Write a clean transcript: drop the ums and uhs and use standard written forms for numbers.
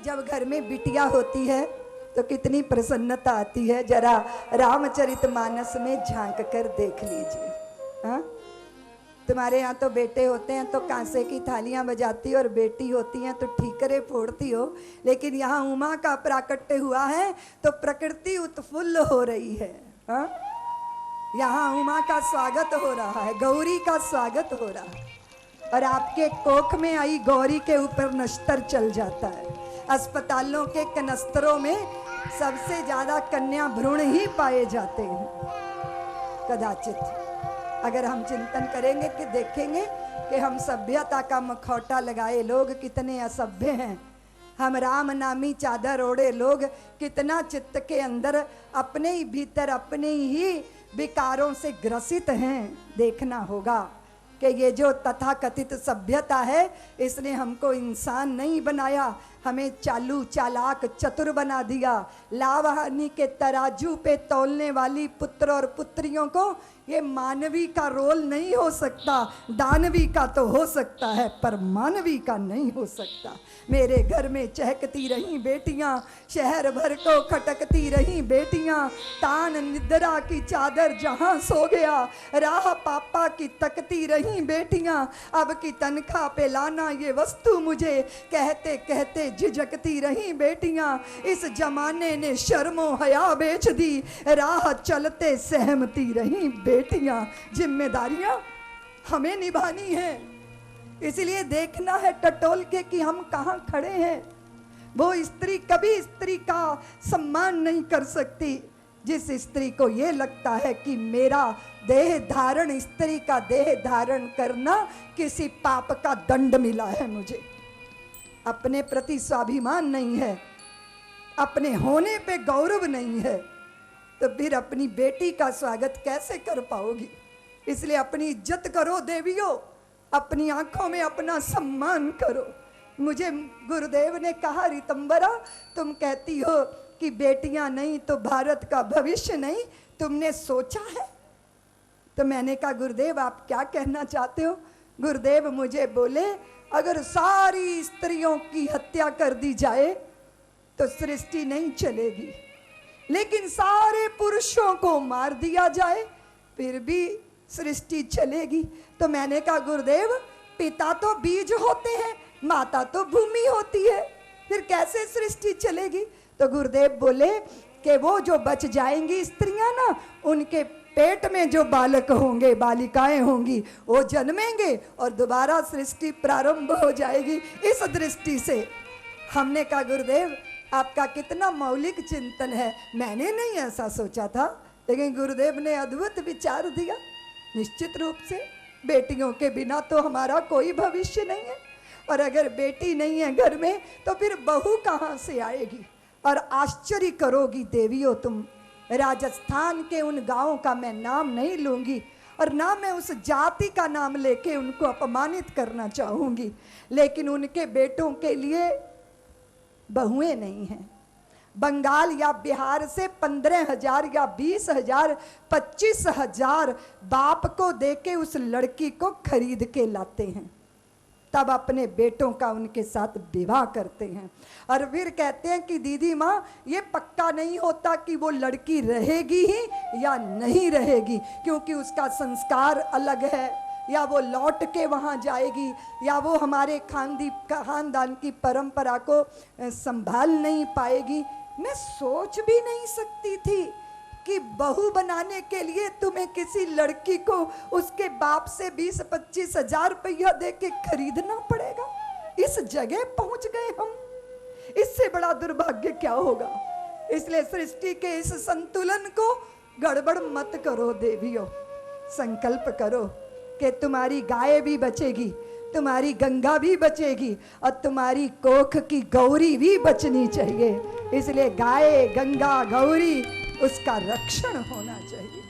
जब घर में बिटिया होती है तो कितनी प्रसन्नता आती है। जरा रामचरितमानस में झांक कर देख लीजिए। हाँ, तुम्हारे यहाँ तो बेटे होते हैं तो कांसे की थालियां बजाती हो, और बेटी होती हैं तो ठीकरे फोड़ती हो, लेकिन यहाँ उमा का प्राकट्य हुआ है तो प्रकृति उत्फुल्ल हो रही है। हाँ, यहाँ उमा का स्वागत हो रहा है, गौरी का स्वागत हो रहा है, और आपके कोख में आई गौरी के ऊपर नश्तर चल जाता है। अस्पतालों के कनस्तरों में सबसे ज्यादा कन्या भ्रूण ही पाए जाते हैं। कदाचित अगर हम चिंतन करेंगे कि देखेंगे कि हम सभ्यता का मुखौटा लगाए लोग कितने असभ्य हैं, हम राम नामी चादर ओढ़े लोग कितना चित्त के अंदर अपने ही भीतर अपने ही विकारों से ग्रसित हैं। देखना होगा कि ये जो तथाकथित सभ्यता है इसने हमको इंसान नहीं बनाया, हमें चालू चालाक चतुर बना दिया। लाभ हानि के तराजू पे तौलने वाली पुत्र और पुत्रियों को ये मानवी का रोल नहीं हो सकता, दानवी का तो हो सकता है पर मानवी का नहीं हो सकता। मेरे घर में चहकती रही बेटियां, शहर भर को खटकती रही बेटियां, तान निद्रा की चादर जहां सो गया, राह पापा की तकती रही बेटियां, अब की तनख्वाह पे लाना ये वस्तु मुझे कहते कहते झिझकती रही बेटियां। इस जमाने ने शर्मो हया बेच दी, राह चलते सहमती रही बेटियां। जिम्मेदारियां हमें निभानी है, इसलिए देखना है टटोल के कि हम कहां खड़े हैं। वो स्त्री कभी स्त्री का सम्मान नहीं कर सकती जिस स्त्री को ये लगता है कि मेरा देह धारण, स्त्री का देह धारण करना किसी पाप का दंड मिला है। मुझे अपने प्रति स्वाभिमान नहीं है, अपने होने पे गौरव नहीं है, तो फिर अपनी बेटी का स्वागत कैसे कर पाओगी। इसलिए अपनी इज्जत करो देवियों, अपनी आंखों में अपना सम्मान करो। मुझे गुरुदेव ने कहा, रितंबरा तुम कहती हो कि बेटियां नहीं तो भारत का भविष्य नहीं, तुमने सोचा है? तो मैंने कहा गुरुदेव आप क्या कहना चाहते हो? गुरुदेव मुझे बोले अगर सारी स्त्रियों की हत्या कर दी जाए तो सृष्टि नहीं चलेगी, लेकिन सारे पुरुषों को मार दिया जाए फिर भी सृष्टि चलेगी। तो मैंने कहा गुरुदेव पिता तो बीज होते हैं, माता तो भूमि होती है, फिर कैसे सृष्टि चलेगी? तो गुरुदेव बोले कि वो जो बच जाएंगी स्त्रियां ना, उनके पेट में जो बालक होंगे, बालिकाएं होंगी, वो जन्मेंगे और दोबारा सृष्टि प्रारंभ हो जाएगी। इस दृष्टि से हमने कहा गुरुदेव आपका कितना मौलिक चिंतन है। मैंने नहीं ऐसा सोचा था, लेकिन गुरुदेव ने अद्भुत विचार दिया। निश्चित रूप से बेटियों के बिना तो हमारा कोई भविष्य नहीं है, और अगर बेटी नहीं है घर में तो फिर बहू कहाँ से आएगी। और आश्चर्य करोगी देवियों तुम, राजस्थान के उन गांवों का मैं नाम नहीं लूंगी और ना मैं उस जाति का नाम लेके उनको अपमानित करना चाहूंगी, लेकिन उनके बेटों के लिए बहुएं नहीं हैं। बंगाल या बिहार से 15,000 या 20,000 25,000 बाप को देके उस लड़की को खरीद के लाते हैं, तब अपने बेटों का उनके साथ विवाह करते हैं। और फिर कहते हैं कि दीदी माँ ये पक्का नहीं होता कि वो लड़की रहेगी ही या नहीं रहेगी, क्योंकि उसका संस्कार अलग है, या वो लौट के वहाँ जाएगी, या वो हमारे खानदान की परंपरा को संभाल नहीं पाएगी। मैं सोच भी नहीं सकती थी कि बहू बनाने के लिए तुम्हें किसी लड़की को उसके बाप से 20-25 हजार रुपया दे के खरीदना पड़ेगा। इस जगह पहुंच गए हम, इससे बड़ा दुर्भाग्य क्या होगा। इसलिए सृष्टि के इस संतुलन को गड़बड़ मत करो देवियों। संकल्प करो कि तुम्हारी गाय भी बचेगी, तुम्हारी गंगा भी बचेगी, और तुम्हारी कोख की गौरी भी बचनी चाहिए। इसलिए गाय, गंगा, गौरी, उसका रक्षण होना चाहिए।